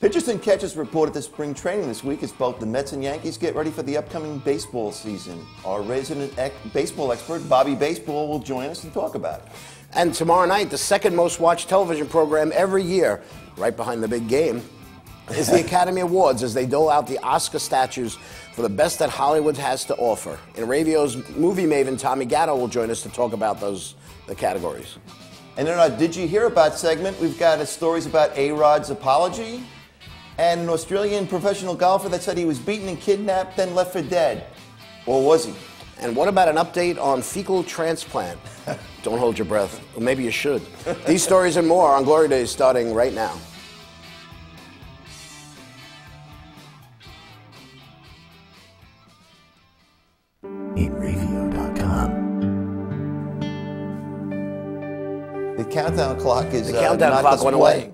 Pitchers and catchers reported to spring training this week as both the Mets and Yankees get ready for the upcoming baseball season. Our resident baseball expert, Bobby Baseball, will join us to talk about it. And tomorrow night, the second most watched television program every year, right behind the big game, is the Academy Awards as they dole out the Oscar statues for the best that Hollywood has to offer. And Radio's movie maven Tommy Gatto will join us to talk about the categories. And in our Did You Hear About segment, we've got stories about A-Rod's apology and an Australian professional golfer that said he was beaten and kidnapped, then left for dead. Or was he? And what about an update on fecal transplant? Don't hold your breath. Or maybe you should. These stories and more on Glory Days starting right now. The countdown clock is the countdown not clock went away.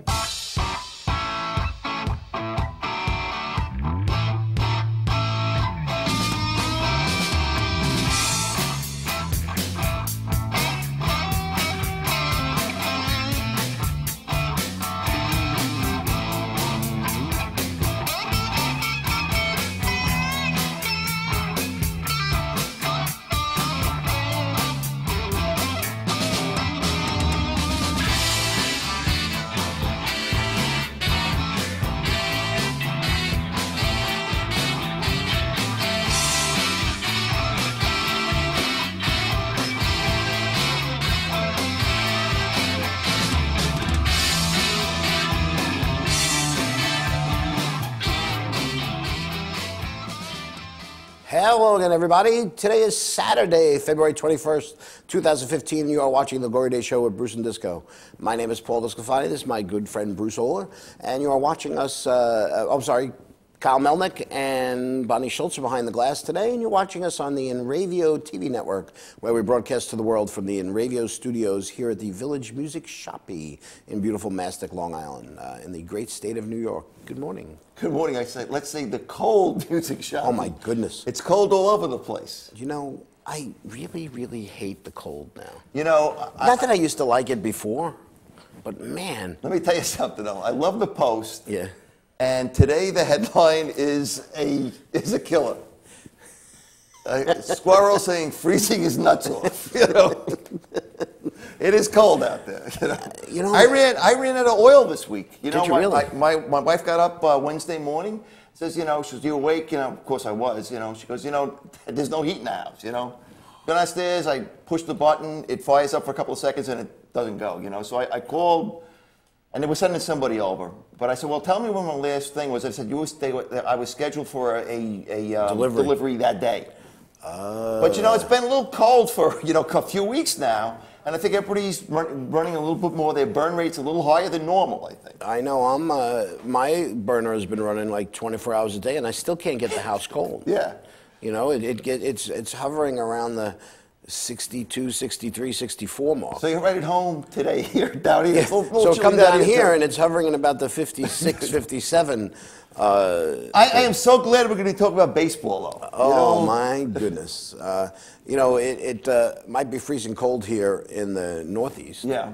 Hello again, everybody. Today is Saturday, February 21st, 2015. You are watching The Glory Day Show with Bruce and Disco. My name is Paul Discofani. This is my good friend Bruce Oler. And you are watching us, Kyle Melnick and Bonnie Schultz are behind the glass today. And you're watching us on the Enravio TV network, where we broadcast to the world from the Enravio studios here at the Village Music Shoppy in beautiful Mastic, Long Island, in the great state of New York. Good morning. Good morning. Let's say the cold music shop. Oh, my goodness. It's cold all over the place. You know, I really, really hate the cold now. You know, not that I used to like it before, but man. Let me tell you something, though. I love the Post. Yeah. And today the headline is a killer. Squirrel saying freezing his nuts off. You know, it is cold out there. You know, I ran out of oil this week. You know, my wife got up Wednesday morning. Says, you know, she goes, "You awake?" You know, of course I was. You know, she goes, "You know, there's no heat in the house." You know, go downstairs. I push the button. It fires up for a couple of seconds and it doesn't go. You know, so I called. And they were sending somebody over. But I said, well, tell me when my last thing was. I said, I was scheduled for a delivery that day. But, you know, it's been a little cold for, you know, a few weeks now. And I think everybody's running a little bit more. Their burn rate's a little higher than normal, I think. I know. My burner has been running like 24 hours a day, and I still can't get the house cold. Yeah. You know, it's hovering around the 62, 63, 64 mark. So you're right at home today here, down here. Yeah. So come down here and it's hovering in about the 56, 57. I am so glad we're going to talk about baseball, though. Oh, my goodness. You know, it might be freezing cold here in the Northeast. Yeah.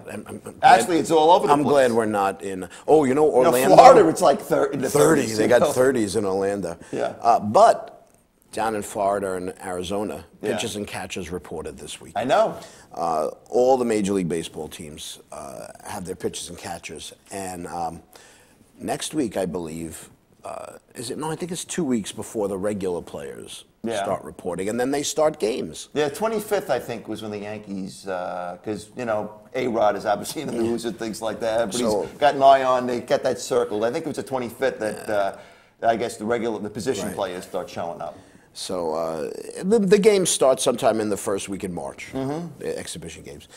Actually, it's all over the place. I'm glad we're not in, you know, Orlando. You know, Florida, it's like 30. They got 30s in Orlando. Yeah. But down in Florida and Arizona, pitchers and catchers reported this week. I know. All the Major League Baseball teams have their pitchers and catchers. And next week, I believe, is it? No, I think it's 2 weeks before the regular players start reporting. And then they start games. Yeah, 25th, I think, was when the Yankees, because, you know, A-Rod is obviously in the news and things like that. But he's got an eye on, they got that circled. I think it was the 25th that I guess the position players start showing up. So the games start sometime in the first week in March, the exhibition games.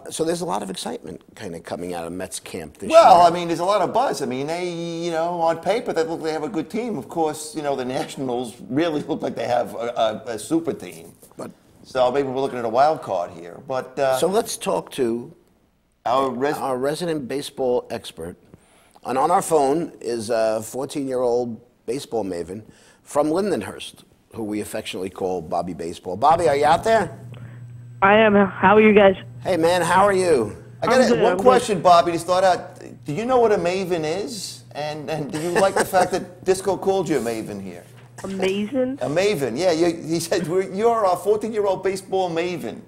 So there's a lot of excitement kind of coming out of Mets camp this year. Well, I mean, there's a lot of buzz. I mean, they, you know, on paper, they look like they have a good team. Of course, you know, the Nationals really look like they have a super team. So maybe we're looking at a wild card here. But so let's talk to our resident baseball expert. And on our phone is a 14-year-old baseball maven from Lindenhurst, who we affectionately call Bobby Baseball. Bobby, are you out there? I am. How are you guys? Hey, man, how are you? I got one question, Bobby, to start out. Do you know what a maven is? And do you like the fact that Disco called you a maven here? A maven? A maven, yeah. He said you're a 14-year-old baseball maven.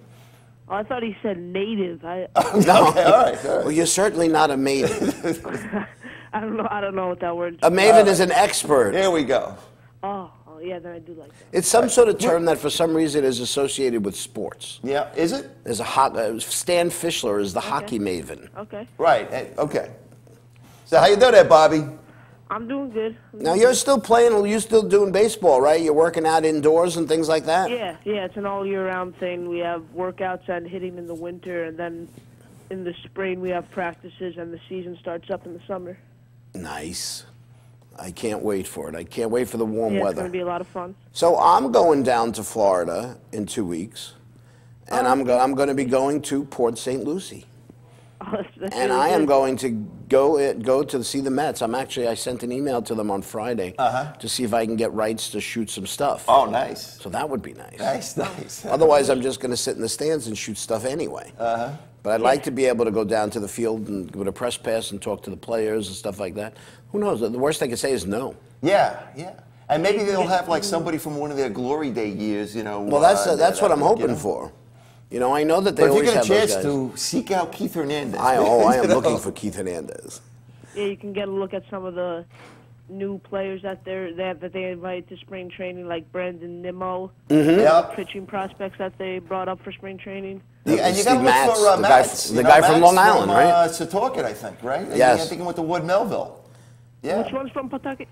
Oh, I thought he said native. No. Okay, all right. Well, you're certainly not a maven. I don't know what that word is. A maven is an expert. There we go. Oh, yeah, then I do like that. It's some sort of term that for some reason is associated with sports. Yeah, is it? There's Stan Fischler is the hockey maven. Okay. Right, okay. So how you doing there, Bobby? I'm doing good. Now, you're still playing, you're still doing baseball, right? You're working out indoors and things like that? Yeah, it's an all year round thing. We have workouts and hitting in the winter, and then in the spring we have practices, and the season starts up in the summer. Nice. I can't wait for it. I can't wait for the warm weather. It's going to be a lot of fun. So I'm going down to Florida in 2 weeks, and I'm going to be going to Port St. Lucie. That's and really I am good. going to go to see the Mets. I sent an email to them on Friday to see if I can get rights to shoot some stuff. Oh, nice. So that would be nice. Nice. Otherwise, I'm just going to sit in the stands and shoot stuff anyway. But I'd like to be able to go down to the field and give it a press pass and talk to the players and stuff like that. Who knows? The worst they can say is no. Yeah. And maybe they'll have like somebody from one of their glory day years, Well, that's what I'm hoping for. I know that they always have those guys. But if you get a chance to seek out Keith Hernandez. I am looking for Keith Hernandez. Yeah, you can get a look at some of the new players out there that they invited to spring training, like Brandon Nimmo, pitching prospects that they brought up for spring training. And you got to look for Mats. The guy from Long Island, right? Setauket, I think, right? Yes. I think he went to Wood Melville. Yeah. Which one's from Pawtucket?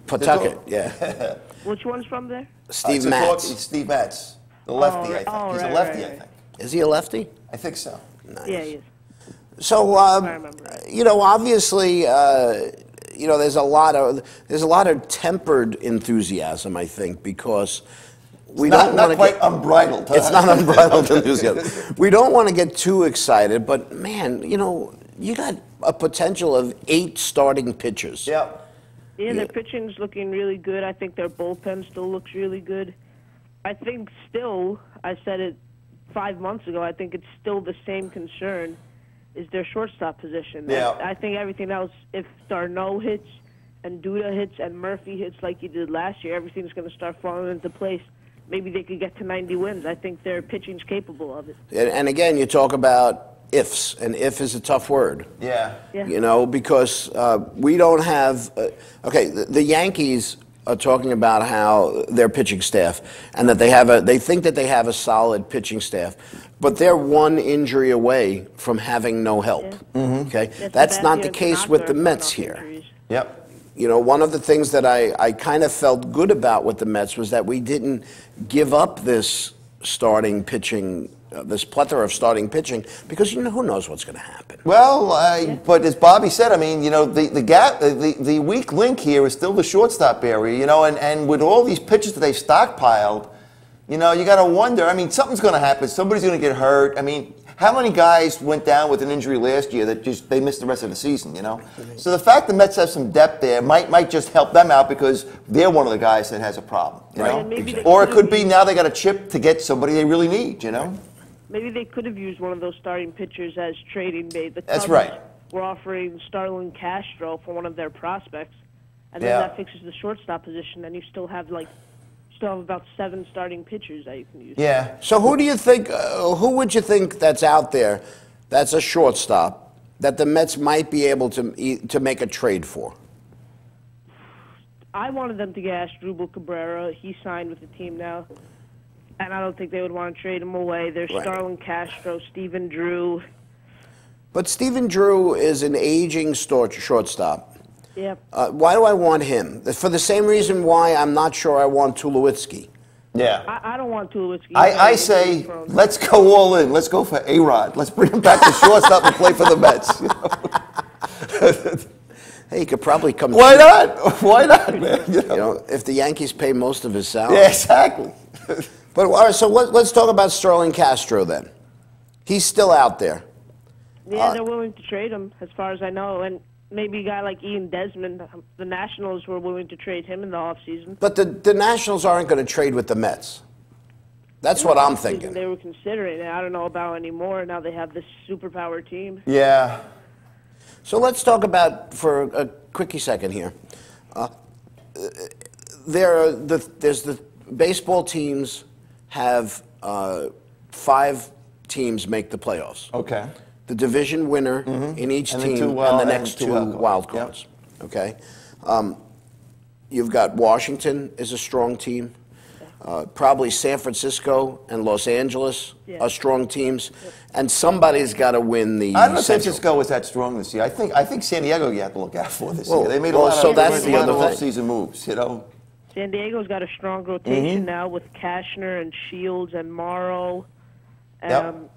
Pawtucket, yeah. Which one's from there? Steve Mats. Steve Mats. The lefty, I think. He's a lefty, I think. Is he a lefty? I think so. Nice. Yeah, he is. So, obviously, there's a lot of tempered enthusiasm, I think, because we don't want to quite unbridled. Huh? It's not unbridled enthusiasm. We don't want to get too excited, but man, you got a potential of 8 starting pitchers. Yeah. Yeah, their pitching's looking really good. I think their bullpen still looks really good. I think still, I said it 5 months ago, I think it's still the same concern is their shortstop position. Yeah. I think everything else, if Darno hits and Duda hits and Murphy hits like he did last year, everything's going to start falling into place. Maybe they could get to 90 wins. I think their pitching's capable of it. And again, you talk about ifs, and if is a tough word. Yeah. Because we don't have... the Yankees are talking about how their pitching staff, and that they think that they have a solid pitching staff, but they're one injury away from having no help. Yeah. Okay, that's not the case with the Mets here. Injuries. Yep. One of the things that I kind of felt good about with the Mets was that we didn't give up this starting pitching. This plethora of starting pitching, because who knows what's going to happen. Well, but as Bobby said, I mean, the gap, the weak link here is still the shortstop area, and with all these pitchers that they've stockpiled, you got to wonder. I mean, something's going to happen. Somebody's going to get hurt. I mean, how many guys went down with an injury last year that they missed the rest of the season? So the fact the Mets have some depth there might just help them out because they're one of the guys that has a problem. Or it could be now they got a chip to get somebody they really need. Maybe they could have used one of those starting pitchers as trading bait. The That's Cubs right. were offering Starlin Castro for one of their prospects, and then that fixes the shortstop position, and you still have about 7 starting pitchers that you can use. Yeah. So who do you think? Who would you think that's out there? That's a shortstop that the Mets might be able to make a trade for. I wanted them to get Asdrubal Cabrera. He signed with the team now. And I don't think they would want to trade him away. There's Starlin Castro, Stephen Drew. But Stephen Drew is an aging shortstop. Yeah. Why do I want him? For the same reason why I'm not sure I want Tulowitzki. Yeah. I don't want Tulowitzki. I say, let's go all in. Let's go for A-Rod. Let's bring him back to shortstop and play for the Mets. Hey, he could probably come. Why not? Why not, man? If the Yankees pay most of his salary. Yeah, exactly. But all right, so let's talk about Starlin Castro then. He's still out there. Yeah, they're willing to trade him, as far as I know. And maybe a guy like Ian Desmond, the Nationals were willing to trade him in the offseason. But the Nationals aren't going to trade with the Mets. That's what I'm thinking. They were considering it. I don't know about anymore. Now they have this superpower team. Yeah. So let's talk about, for quickie second here. There's the baseball teams have 5 teams make the playoffs. Okay. The division winner in each team and the next 2 wild cards. Yep. Okay. You've got Washington is a strong team. Probably San Francisco and Los Angeles are strong teams, and somebody's got to win the. I don't know if San Francisco was that strong this year. I think San Diego you have to look out for this year. They made a lot of off-season moves. You know. San Diego's got a strong rotation now with Cashner and Shields and Morrow, and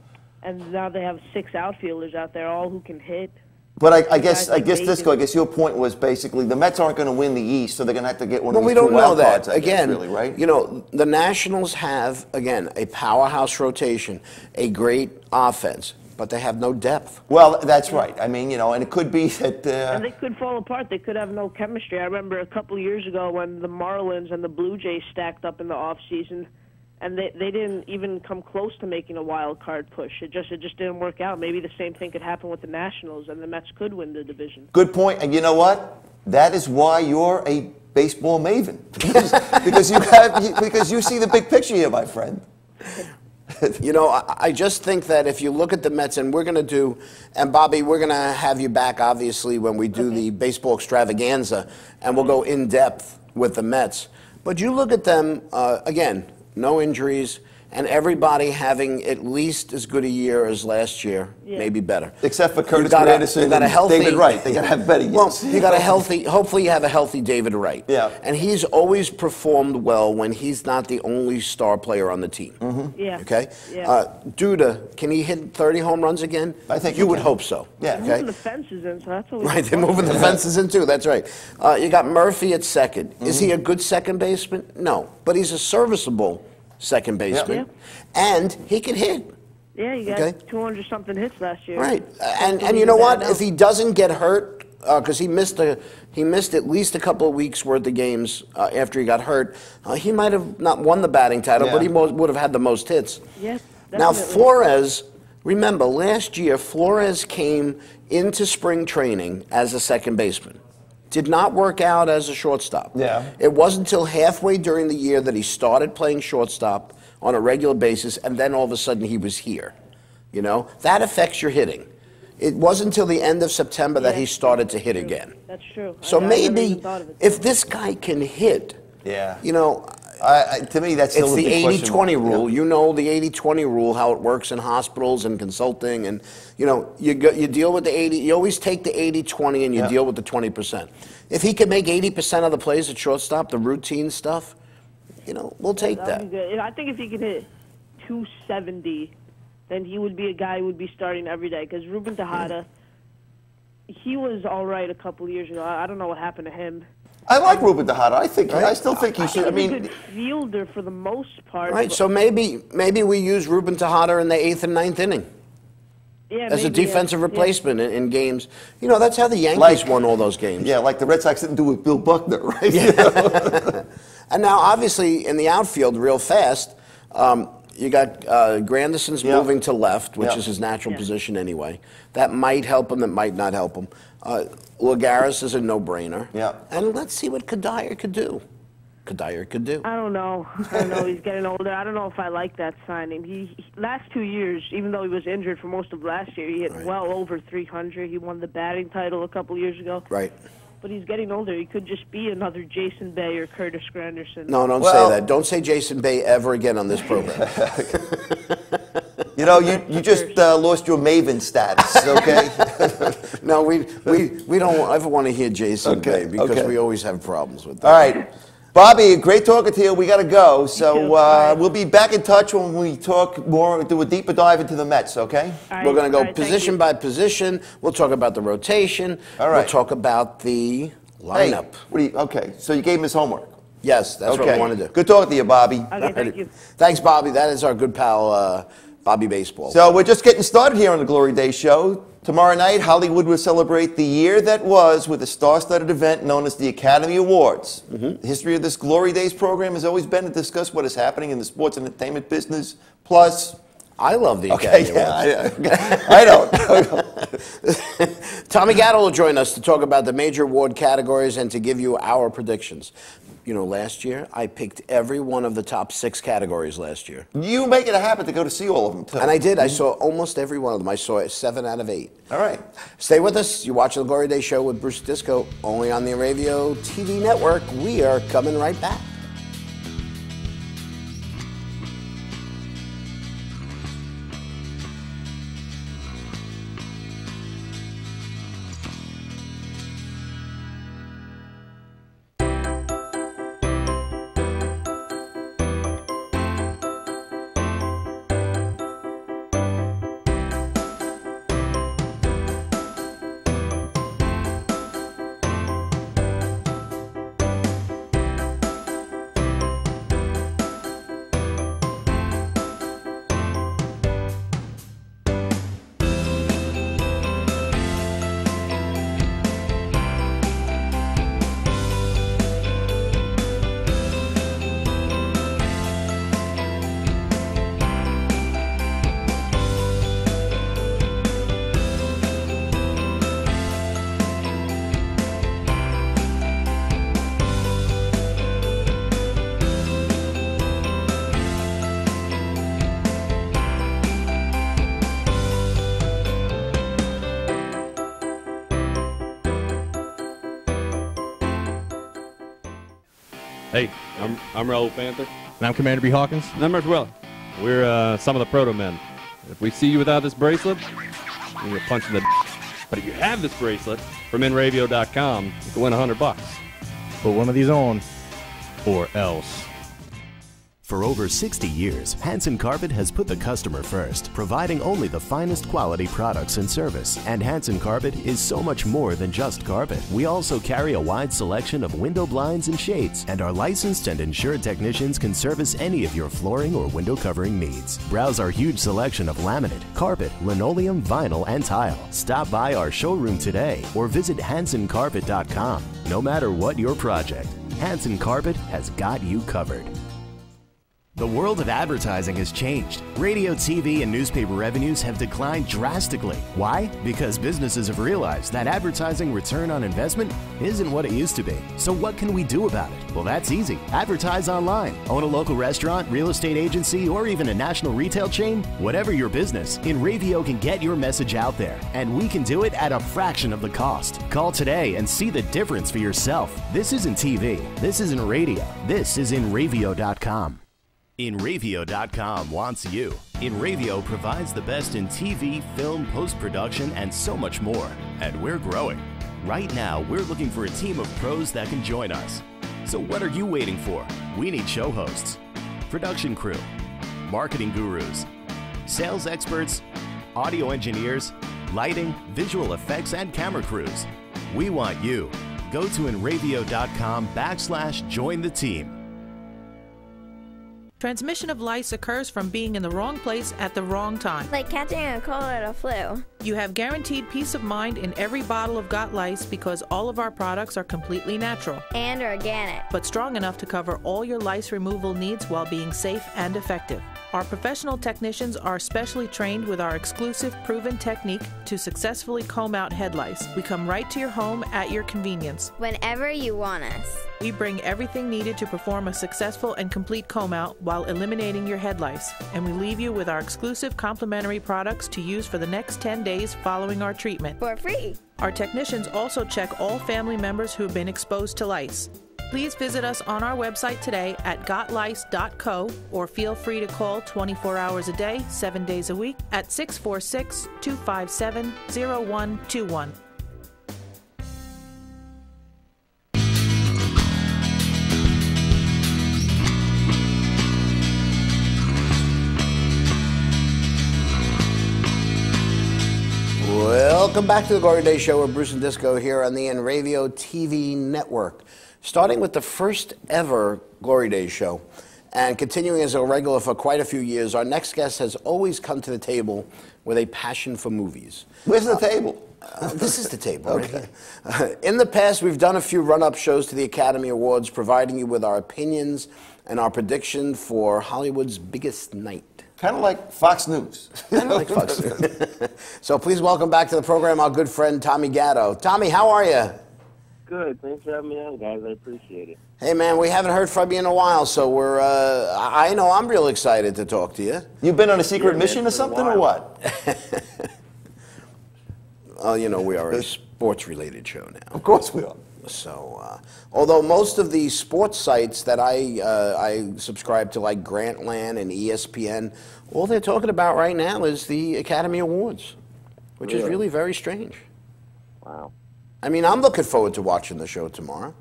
now they have 6 outfielders out there, all who can hit. But I guess Disco, I guess your point was basically the Mets aren't going to win the East, so they're going to have to get one of these two wild cards. Again, really, right? You know, the Nationals have, again, a powerhouse rotation, a great offense, but they have no depth. Well, that's right. I mean, you know, and it could be that... and they could fall apart. They could have no chemistry. I remember a couple of years ago when the Marlins and the Blue Jays stacked up in the offseason, and they didn't even come close to making a wild card push. It just didn't work out. Maybe the same thing could happen with the Nationals, and the Mets could win the division. Good point. And you know what? That is why you're a baseball maven, because you see the big picture here, my friend. You know, I just think that if you look at the Mets, and we're going to do, and Bobby, we're going to have you back, obviously, when we do the baseball extravaganza, and we'll go in depth with the Mets. But you look at them, again, no injuries, and everybody having at least as good a year as last year, maybe better. Except for Curtis Granderson and David Wright. They got to have better years. Well, you got a healthy, hopefully you have a healthy David Wright. Yeah. And he's always performed well when he's not the only star player on the team. Yeah. Okay? Yeah. Duda, can he hit 30 home runs again? I think you would hope so. Yeah. They're moving the fences in, so that's always right, they're moving the fences in too, that's right. You got Murphy at second. Is he a good second baseman? No. But he's a serviceable second baseman, and he can hit. Yeah, he got 200-something hits last year. Right, and you know what? If he doesn't get hurt, because he missed at least a couple of weeks worth of games after he got hurt, he might have not won the batting title, but he would have had the most hits. Yeah. Now Flores, remember last year Flores came into spring training as a second baseman. Did not work out as a shortstop. Yeah. It wasn't until halfway during the year that he started playing shortstop on a regular basis, and then all of a sudden he was here. You know, that affects your hitting. It wasn't until the end of September that he started to hit again. That's true. So maybe if this guy can hit, you know, to me, that's still it's the 80-20 rule. You know the 80-20 rule, how it works in hospitals and consulting, and you know you deal with the 80. You always take the 80-20 and you deal with the 20%. If he can make 80% of the plays at shortstop, the routine stuff, you know, we'll take that. Good. I think if he could hit 270, then he would be a guy who would be starting every day. Because Ruben Tejada, he was all right a couple of years ago. I don't know what happened to him. I like Ruben Tejada. I still think he should. I mean, he's a good fielder for the most part. Right. So maybe we use Ruben Tejada in the 8th and 9th inning. Yeah, as a defensive replacement in games. You know, that's how the Yankees won all those games. Yeah, like the Red Sox didn't do with Bill Buckner, right? Yeah. And now, obviously, in the outfield, real fast, you got Granderson's moving to left, which is his natural position anyway. That might help him. That might not help him. Lagares is a no-brainer. Yeah. And let's see what Kadire could do. I don't know. He's getting older. I don't know if I like that signing. He last 2 years, even though he was injured for most of last year, he hit well over 300. He won the batting title a couple years ago. Right. But he's getting older. He could just be another Jason Bay or Curtis Granderson. No, don't say that. Don't say Jason Bay ever again on this program. You know, you just lost your Maven status, okay? No, we don't ever want to hear Jason Bay because we always have problems with that. All right. Bobby, great talking to you. We got to go. So we'll be back in touch when we talk more, do a deeper dive into the Mets, okay? Right. We're going to go position by position. We'll talk about the rotation. All right. We'll talk about the lineup. Hey, okay, so you gave him his homework. Yes, that's what we want to do. Good talking to you, Bobby. Okay, thank you. Thanks, Bobby. That is our good pal, Bobby Baseball. So we're just getting started here on the Glory Day Show. Tomorrow night, Hollywood will celebrate the year that was with a star-studded event known as the Academy Awards. The history of this Glory Days program has always been to discuss what is happening in the sports and entertainment business, plus I love the Academy Awards. I don't. Tommy Gatto will join us to talk about the major award categories and to give you our predictions. You know, last year, I picked every one of the top 6 categories last year. You make it a habit to go to see all of them, too. And I did. I saw almost every one of them. I saw 7 out of 8. All right. Stay with us. You're watching The Glory Day Show with Bruce Disco, only on the Radio TV Network. We are coming right back. Hey, I'm Raul Panther. And I'm Commander B. Hawkins. And I'm Mark Well. We're some of the proto men. If we see you without this bracelet, we're going to punch in the But if you have this bracelet from InRavio.com, you can win $100. Put one of these on, or else. For over 60 years, Hansen Carpet has put the customer first, providing only the finest quality products and service. And Hansen Carpet is so much more than just carpet. We also carry a wide selection of window blinds and shades, and our licensed and insured technicians can service any of your flooring or window covering needs. Browse our huge selection of laminate, carpet, linoleum, vinyl, and tile. Stop by our showroom today or visit HansenCarpet.com. No matter what your project, Hansen Carpet has got you covered. The world of advertising has changed. Radio, TV, and newspaper revenues have declined drastically. Why? Because businesses have realized that advertising return on investment isn't what it used to be. So what can we do about it? Well, that's easy. Advertise online. Own a local restaurant, real estate agency, or even a national retail chain? Whatever your business, InRavio can get your message out there. And we can do it at a fraction of the cost. Call today and see the difference for yourself. This isn't TV. This isn't radio. This is InRavio.com. InRavio.com wants you. InRavio provides the best in TV, film, post-production, and so much more. And we're growing. Right now, we're looking for a team of pros that can join us. So what are you waiting for? We need show hosts, production crew, marketing gurus, sales experts, audio engineers, lighting, visual effects, and camera crews. We want you. Go to InRavio.com/join the team. Transmission of lice occurs from being in the wrong place at the wrong time. Like catching a cold or a flu. You have guaranteed peace of mind in every bottle of Got Lice because all of our products are completely natural. And organic. But strong enough to cover all your lice removal needs while being safe and effective. Our professional technicians are specially trained with our exclusive proven technique to successfully comb out head lice. We come right to your home at your convenience. Whenever you want us. We bring everything needed to perform a successful and complete comb out while eliminating your head lice. And we leave you with our exclusive complimentary products to use for the next 10 days following our treatment. For free. Our technicians also check all family members who have been exposed to lice. Please visit us on our website today at gotlice.co or feel free to call 24 hours a day, 7 days a week at 646-257-0121. Welcome back to the Glory Day Show with Bruce and Disco here on the InRavio TV Network. Starting with the first ever Glory Day Show and continuing as a regular for quite a few years, our next guest has always come to the table with a passion for movies. Where's the table? This is the table. Okay. In the past, we've done a few run-up shows to the Academy Awards, providing you with our opinions and our prediction for Hollywood's biggest night. Kind of like Fox News. Like Fox News. So please welcome back to the program our good friend Tommy Gatto. Tommy, how are you? Good. Thanks for having me on, guys. I appreciate it. Hey, man, we haven't heard from you in a while, so we're, I know I'm real excited to talk to you. You've been on a secret mission or something, or what? Well, you know, we are a sports-related show now. Of course we are. So, although most of the sports sites that I subscribe to, like Grantland and ESPN, all they're talking about right now is the Academy Awards, which is really very strange. Wow. I mean, I'm looking forward to watching the show tomorrow.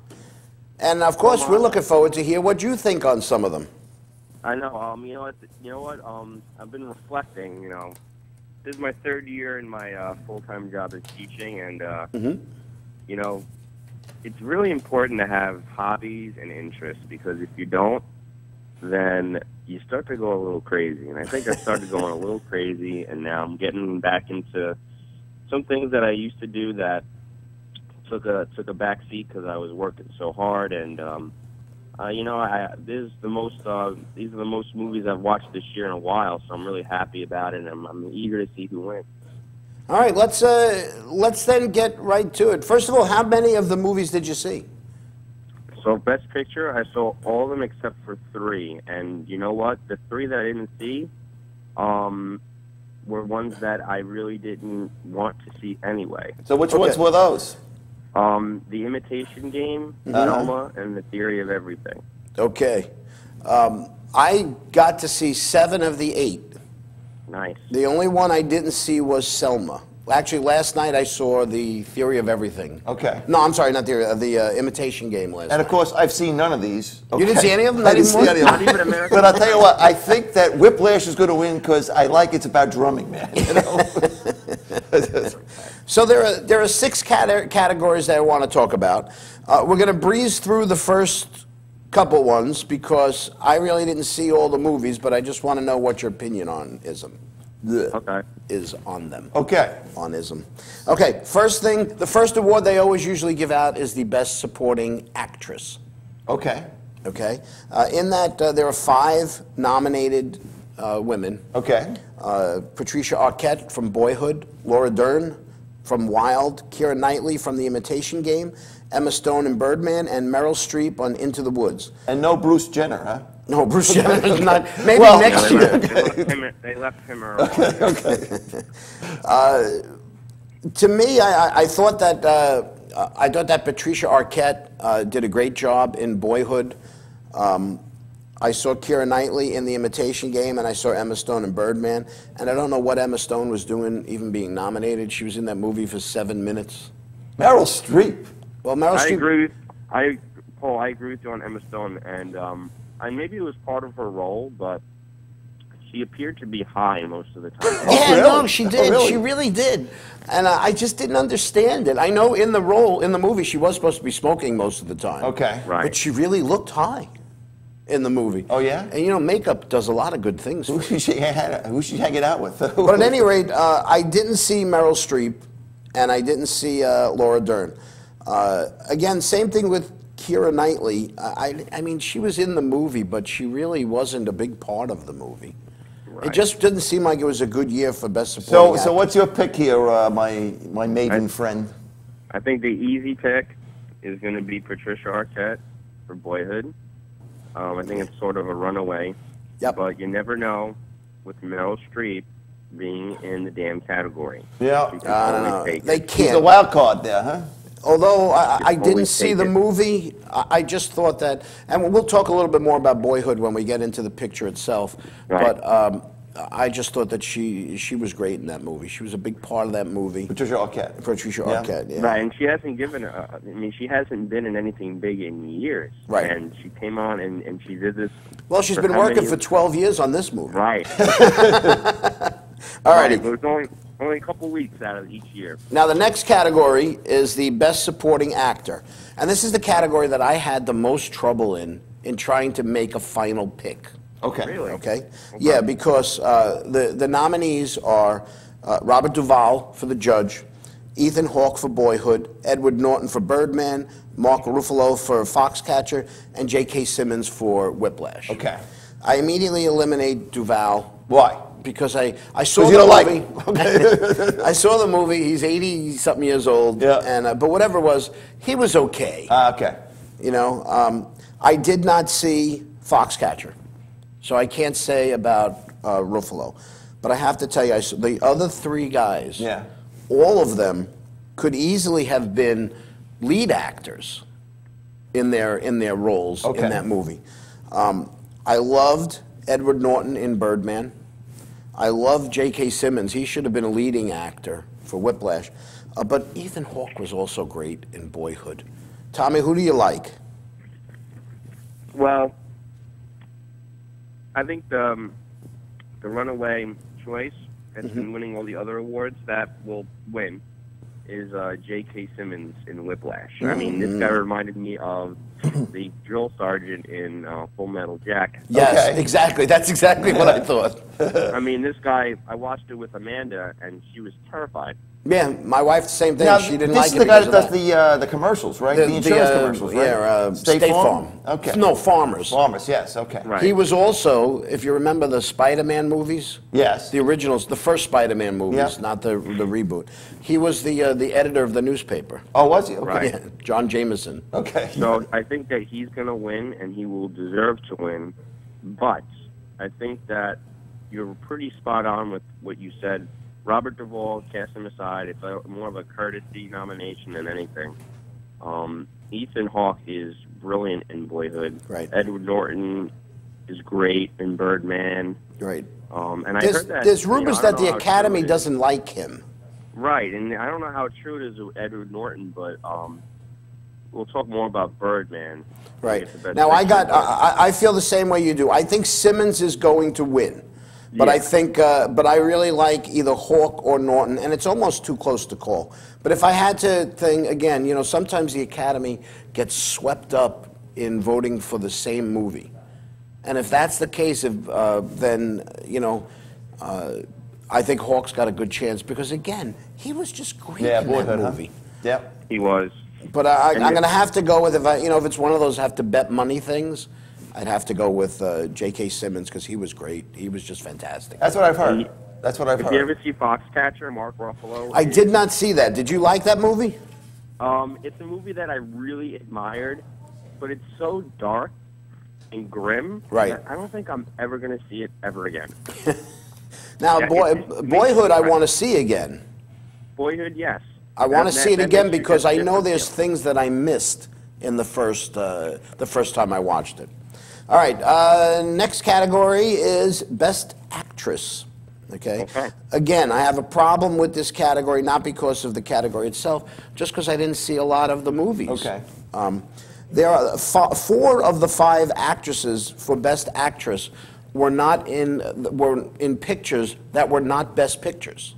And, of course, we're looking forward to hear what you think on some of them. I know. You know what? I've been reflecting, This is my third year in my full-time job as teaching, and, you know, it's really important to have hobbies and interests, because if you don't, then you start to go a little crazy. And I think I started going a little crazy, and now I'm getting back into some things that I used to do that took a back seat because I was working so hard. And these are the most movies I've watched this year in a while, so I'm really happy about it, and I'm eager to see who wins. All right, let's then get right to it. First of all, how many of the movies did you see? So Best Picture, I saw all of them except for 3. And you know what? The 3 that I didn't see were ones that I really didn't want to see anyway. So which ones were those? The Imitation Game, Selma, and The Theory of Everything. Okay. I got to see 7 of the 8. Nice. The only one I didn't see was Selma. Actually, last night I saw The Theory of Everything. Okay. No, I'm sorry, not the Imitation Game last night. And of course, I've seen none of these. Okay. You didn't see any of them? I didn't see any of them. Not even American. But I'll tell you what, I think that Whiplash is going to win because I like it's about drumming, man. You know? So there are 6 categories that I want to talk about. We're going to breeze through the first couple ones because I really didn't see all the movies, but I just want to know what your opinion on ism. Okay. Is on them. Okay. On ism. Okay, first thing, the first award they always usually give out is the Best Supporting Actress. Okay. Okay. In that, there are 5 nominated women. Okay. Patricia Arquette from Boyhood, Laura Dern from Wild, Keira Knightley from The Imitation Game, Emma Stone in Birdman, and Meryl Streep on Into the Woods. And no Bruce Jenner, huh? No, Bruce Jenner is not. Maybe next year. They left him early. Okay. To me, I thought that Patricia Arquette did a great job in Boyhood. I saw Keira Knightley in The Imitation Game, and I saw Emma Stone in Birdman. And I don't know what Emma Stone was doing, even being nominated. She was in that movie for 7 minutes. Meryl Streep. Well, Meryl Streep. Paul, I agree with you on Emma Stone, and maybe it was part of her role, but she appeared to be high most of the time. Yeah, really? No, she did. Oh, really? She really did. And I just didn't understand it. I know in the movie, she was supposed to be smoking most of the time. Okay. Right. But she really looked high in the movie. Oh, yeah? And, makeup does a lot of good things. Who's she hanging out with? But at any rate, I didn't see Meryl Streep, and I didn't see Laura Dern. Again, same thing with Keira Knightley. I mean, she was in the movie, but she really wasn't a big part of the movie. Right. It just didn't seem like it was a good year for Best Supporting Actor. So what's your pick here, my maiden friend? I think the easy pick is going to be Patricia Arquette for Boyhood. I think it's sort of a runaway. Yep. But you never know with Meryl Streep being in the damn category. Yeah. They can't. She's a wild card there, huh? Although I didn't see the movie, I just thought that, and we'll talk a little bit more about Boyhood when we get into the picture itself, right. But I just thought that she was great in that movie. She was a big part of that movie. Patricia Arquette. Patricia Arquette, yeah. Right, and she hasn't she hasn't been in anything big in years. Right. And she came on and she did this. Well, she's been working for 12 years on this movie. Right. All righty. But it's only a couple weeks out of each year. Now, the next category is the Best Supporting Actor. And this is the category that I had the most trouble in trying to make a final pick. Okay. Really? Okay? Yeah, because the nominees are Robert Duvall for The Judge, Ethan Hawke for Boyhood, Edward Norton for Birdman, Mark Ruffalo for Foxcatcher, and J.K. Simmons for Whiplash. Okay. I immediately eliminate Duvall. Why? Because I saw the movie. Okay. I saw the movie. He's 80-something years old. Yeah. And but whatever it was, he was okay. Okay. You know, I did not see Foxcatcher, so I can't say about Ruffalo. But I have to tell you, the other three guys, all of them could easily have been lead actors in their roles in that movie. I loved Edward Norton in Birdman. I love J.K. Simmons. He should have been a leading actor for Whiplash. But Ethan Hawke was also great in Boyhood. Tommy, who do you like? Well, I think the runaway choice that's been winning all the other awards that will win is J.K. Simmons in Whiplash. I mean, this guy reminded me of the drill sergeant in Full Metal Jacket. Yes, exactly. That's exactly what I thought. I mean, this guy, I watched it with Amanda, and she was terrified. Yeah, my wife, the same thing. Now, she didn't like it. This is the guy that does the commercials, right? The insurance commercials, right? Yeah, State Farm. Okay. No, Farmers. Farmers, yes, okay. Right. He was also, if you remember the Spider-Man movies? Yes. The originals, the first Spider-Man movies, not the reboot. He was the editor of the newspaper. Oh, was he? Okay. Right. Yeah, John Jameson. Okay. So I think that he's going to win, and he will deserve to win. But I think that you're pretty spot on with what you said. Robert Duvall, cast him aside. It's more of a courtesy nomination than anything. Ethan Hawke is brilliant in Boyhood. Right. Edward Norton is great in Birdman. Right. And I heard that there's rumors that the Academy doesn't doesn't like him. Right, and I don't know how true it is with Edward Norton, but we'll talk more about Birdman. Right. Now, I feel the same way you do. I think Simmons is going to win. But I think, but I really like either Hawke or Norton, and it's almost too close to call. But if I had to think, again, you know, sometimes the Academy gets swept up in voting for the same movie. And if that's the case, then, you know, I think Hawke's got a good chance because, again, he was just great in that movie. Yeah, he was. But I'm going to have to go with, if it's one of those have to bet money things, I'd have to go with J.K. Simmons because he was great. He was just fantastic. That's what I've heard. That's what I've heard. Did you ever see Foxcatcher, Mark Ruffalo? I did not see that. Did you like that movie? It's a movie that I really admired, but it's so dark and grim. Right. I don't think I'm ever going to see it ever again. Now, Boyhood, I want to see again. Boyhood, yes. I want to see it again because I know there's things that I missed in the first time I watched it. All right, next category is Best Actress. Okay. Again, I have a problem with this category, not because of the category itself, just because I didn't see a lot of the movies. Okay. There are 4 of the 5 actresses for Best Actress were in pictures that were not Best Pictures.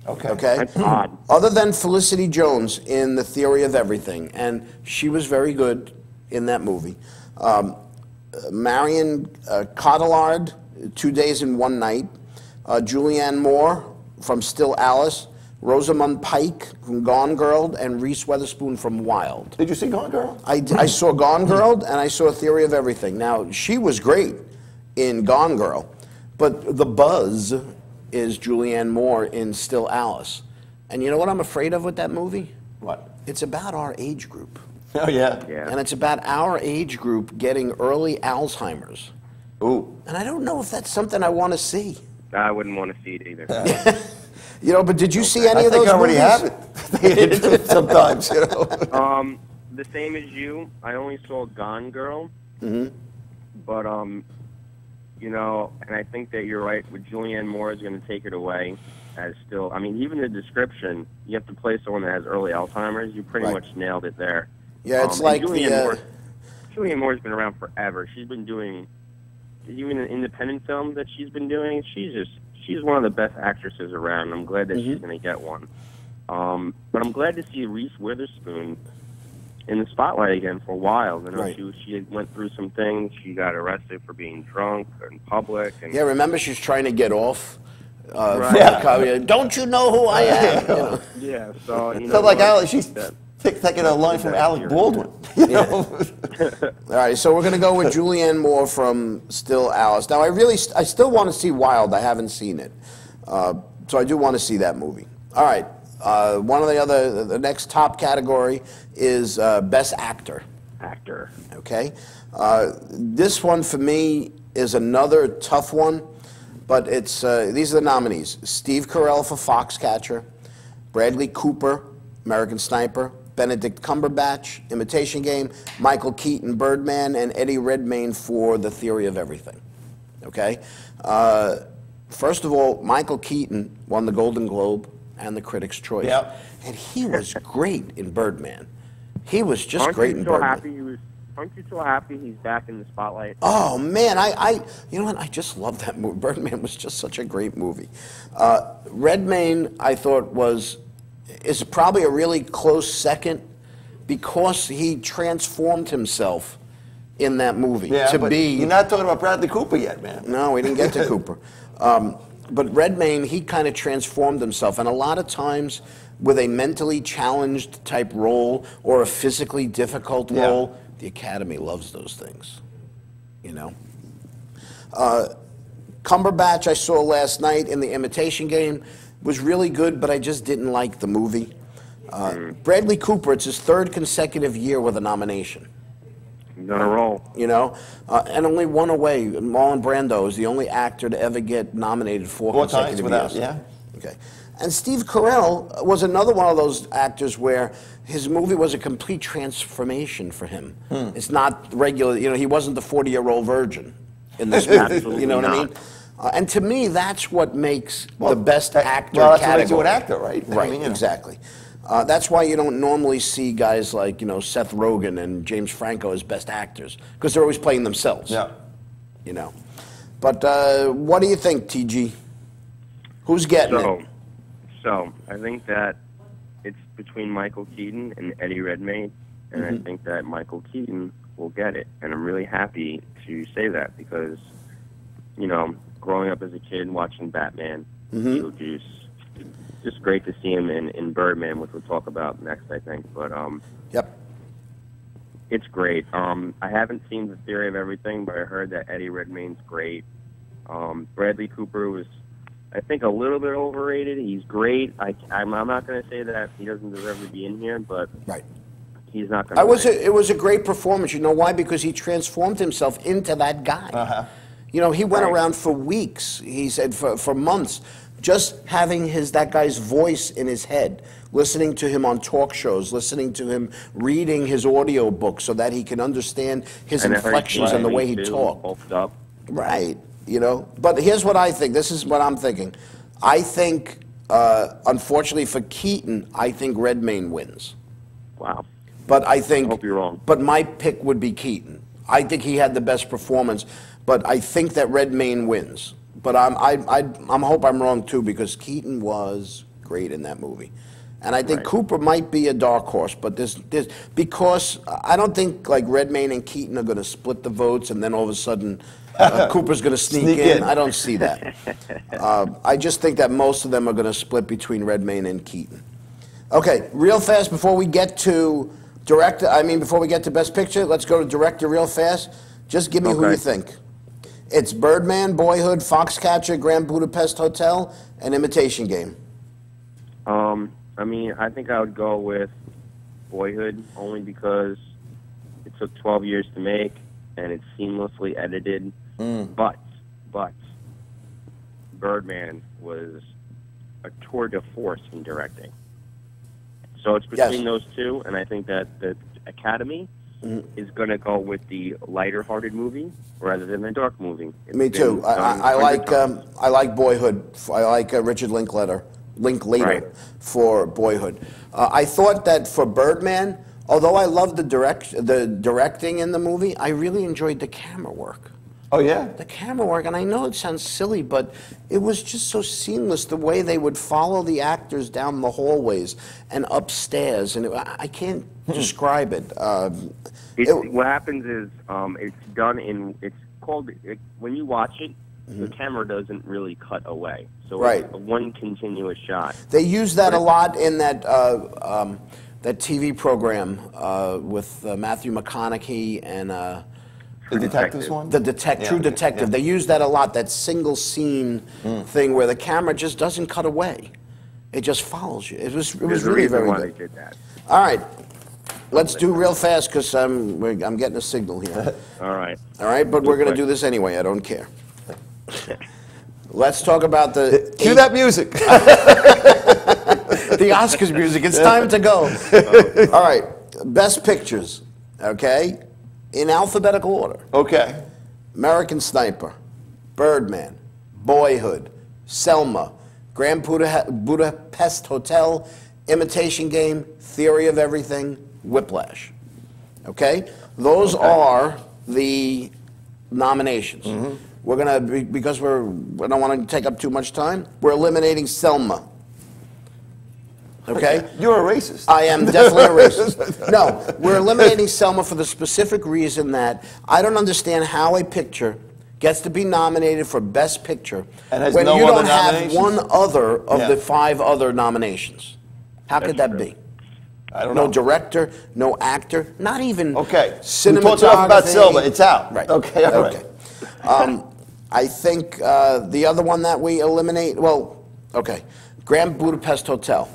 Okay. Okay. That's odd. Other than Felicity Jones in The Theory of Everything, and she was very good in that movie. Marion Cotillard, 2 Days and One Night. Julianne Moore from Still Alice. Rosamund Pike from Gone Girl, and Reese Witherspoon from Wild. Did you see Gone Girl? I saw Gone Girl, and I saw Theory of Everything. Now, she was great in Gone Girl, but the buzz is Julianne Moore in Still Alice. And you know what I'm afraid of with that movie? What? It's about our age group. Oh, yeah. And it's about our age group getting early Alzheimer's. Ooh. And I don't know if that's something I want to see. I wouldn't want to see it either. You know, but did you see any of those movies? I already have it. Sometimes, you know. The same as you. I only saw Gone Girl. But, you know, and I think that you're right. With Julianne Moore is going to take it away. As still, I mean, even the description, you have to play someone that has early Alzheimer's. You pretty much nailed it there. Yeah, it's like Julianne Moore's been around forever. She's been doing, even an independent film that she's been doing. She's one of the best actresses around. I'm glad that she's going to get one. But I'm glad to see Reese Witherspoon in the spotlight again for a while. You know, she went through some things. She got arrested for being drunk in public. And yeah, remember she's trying to get off. Don't you know who I am? You know? Yeah, so you know, so like Alex, she's Taking a line from Alec Baldwin. You know? All right, so we're going to go with Julianne Moore from Still Alice. Now, I still want to see Wild. I haven't seen it. So I do want to see that movie. All right, one of the next top category is Best Actor. Actor. Okay. This one for me is another tough one, but it's these are the nominees: Steve Carell for Foxcatcher, Bradley Cooper, American Sniper, Benedict Cumberbatch, Imitation Game, Michael Keaton, Birdman, and Eddie Redmayne for The Theory of Everything. Okay? First of all, Michael Keaton won the Golden Globe and the Critics' Choice. Yep. And he was great in Birdman. He was just great in Birdman. Aren't you so happy he's back in the spotlight? Oh, man, you know what? I just love that movie. Birdman was just such a great movie. Redmayne, I thought, is probably a really close second because he transformed himself in that movie to be. You're not talking about Bradley Cooper yet, man. No, we didn't get to Cooper. But Redmayne, he kind of transformed himself, and a lot of times with a mentally challenged type role or a physically difficult role, the Academy loves those things, you know. Cumberbatch I saw last night in The Imitation Game was really good, but I just didn't like the movie. Bradley Cooper, it's his third consecutive year with a nomination. He's on a roll. You know, and only one away. Marlon Brando is the only actor to ever get nominated four consecutive years. Yeah. Okay. And Steve Carell was another one of those actors where his movie was a complete transformation for him. It's not regular, you know, he wasn't the 40-year-old virgin in this movie. You know what I mean? And to me, that's what makes the best actor category. That's what category. makes you an actor, right? Right, I mean, exactly. That's why you don't normally see guys like, you know, Seth Rogen and James Franco as best actors, because they're always playing themselves. Yeah. You know. But what do you think, TG? Who's getting it? So, I think that it's between Michael Keaton and Eddie Redmayne, and I think that Michael Keaton will get it. And I'm really happy to say that because, you know, growing up as a kid watching Batman, just great to see him in Birdman, which we'll talk about next, I think. But it's great. I haven't seen The Theory of Everything, but I heard that Eddie Redmayne's great. Bradley Cooper was, I think, a little bit overrated. He's great. I'm not going to say that he doesn't deserve to be in here, but he's not going to. It was a great performance. You know why? Because he transformed himself into that guy. You know, he went around for weeks. He said for months, just having that guy's voice in his head, listening to him on talk shows, listening to him reading his audio book so that he can understand his inflections and the way he talked. Right. You know, but here's what I think. This is what I'm thinking. I think, unfortunately for Keaton, I think Redmayne wins. Wow. But I think. I hope you're wrong. But my pick would be Keaton. I think he had the best performance, but I think that Redmayne wins. But I hope I'm wrong too, because Keaton was great in that movie. And I think Cooper might be a dark horse, but because I don't think like Redmayne and Keaton are going to split the votes and then all of a sudden Cooper's going to sneak in. I don't see that. I just think that most of them are going to split between Redmayne and Keaton. Okay, real fast before we get to director. Before we get to Best Picture, let's go to director real fast. Just give me who you think. It's Birdman, Boyhood, Foxcatcher, Grand Budapest Hotel, and Imitation Game. I think I would go with Boyhood only because it took 12 years to make and it's seamlessly edited. But Birdman was a tour de force in directing. So it's between those two, and I think that the Academy is going to go with the lighter-hearted movie rather than the dark movie. Me too. I like Boyhood. I like Richard Linklater for Boyhood. I thought that for Birdman, although I loved the directing in the movie, I really enjoyed the camera work. Oh, yeah? The camera work, and I know it sounds silly, but it was just so seamless, the way they would follow the actors down the hallways and upstairs, and I can't describe it. What happens is it's done in, when you watch it, the camera doesn't really cut away. So it's one continuous shot. They use that a lot in that, that TV program with Matthew McConaughey and the detectives one? The True Detective. Yeah. They use that a lot, that single scene thing where the camera just doesn't cut away. It just follows you. It was really very good. They did that. All right. Let's do real fast because I'm getting a signal here. All right. All right, but we're going to do this anyway. I don't care. Let's talk about the... Cue that music. The Oscars music. It's time to go. All right. Best Pictures, okay? In alphabetical order. Okay. American Sniper, Birdman, Boyhood, Selma, Grand Budapest Hotel, Imitation Game, Theory of Everything, Whiplash. Okay? Those are the nominations. We're going to, because we don't want to take up too much time, we're eliminating Selma. Okay? You're a racist. I am definitely a racist. No, we're eliminating Selma for the specific reason that I don't understand how a picture gets to be nominated for Best Picture when you don't have one other of the 5 other nominations. How could that be? I don't know. No director, no actor, not even cinematography. We talked enough about Selma. It's out. Right. Okay, all right. I think the other one that we eliminate, Grand Budapest Hotel.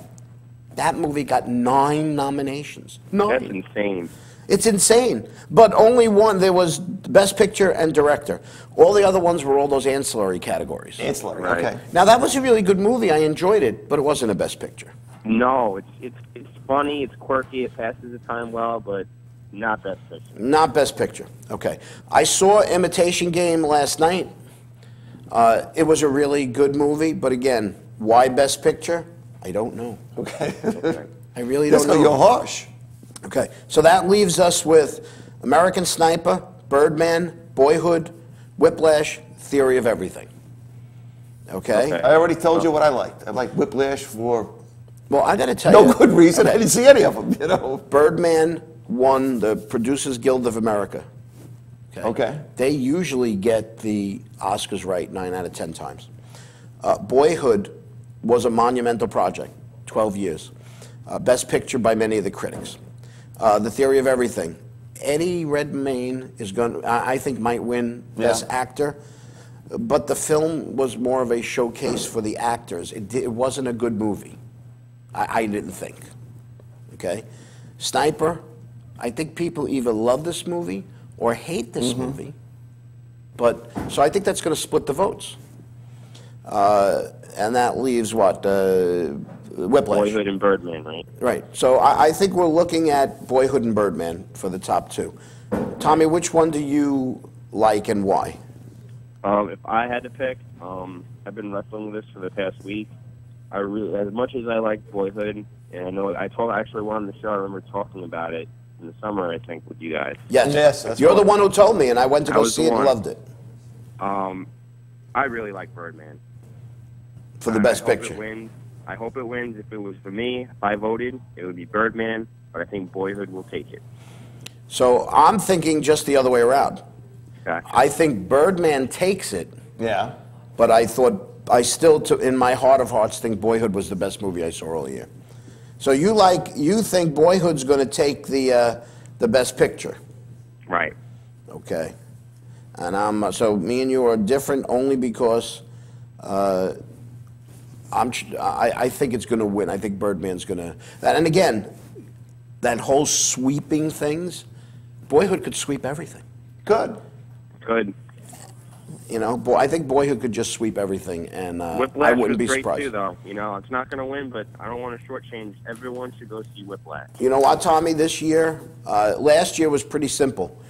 That movie got 9 nominations. 9. That's insane. It's insane. But only one, there was Best Picture and Director. All the other ones were all those ancillary categories. Ancillary, right. Okay. Now, that was a really good movie. I enjoyed it, but it wasn't a Best Picture. No, it's funny, it's quirky, it passes the time well, but not Best Picture. Not Best Picture. Okay. I saw Imitation Game last night. It was a really good movie, but again, why Best Picture? I don't know. Okay. I really don't know. You're harsh. Okay. So that leaves us with American Sniper, Birdman, Boyhood, Whiplash, Theory of Everything. Okay? I already told you what I liked. I liked Whiplash for... Well, I got to tell you... No good reason. I didn't see any of them, you know. Birdman won the Producers Guild of America. Okay. They usually get the Oscars right 9 out of 10 times. Boyhood was a monumental project, 12 years. Best Picture by many of the critics. The Theory of Everything. Eddie Redmayne is going to, I think, might win Best Actor. But the film was more of a showcase for the actors. It wasn't a good movie. I didn't think. Okay? Sniper, I think people either love this movie or hate this movie. But, so I think that's going to split the votes. And that leaves what? Whiplash. Boyhood and Birdman, right? Right. So I think we're looking at Boyhood and Birdman for the top 2. Tommy, which one do you like and why? If I had to pick, I've been wrestling with this for the past week. I really, as much as I like Boyhood, and I know I actually on the show. I remember talking about it in the summer, I think, with you guys. Yes. You're the one who told me, and I went to go see it and loved it. I really like Birdman. For the Best Picture. I hope it wins. If it was for me, if I voted, it would be Birdman, but I think Boyhood will take it. So I'm thinking just the other way around. Gotcha. I think Birdman takes it. Yeah. But I still, in my heart of hearts, think Boyhood was the best movie I saw all year. So you think Boyhood's going to take the Best Picture? Right. Okay. And so me and you are different only because I think it's going to win. I think Birdman's going to. And again, that whole sweeping things, Boyhood could sweep everything. Good. You know, I think Boyhood could just sweep everything, and Whiplash I wouldn't be was great surprised. too, though. You know, it's not going to win, but I don't want to shortchange. Everyone should go see Whiplash. You know what, Tommy? This year, last year was pretty simple.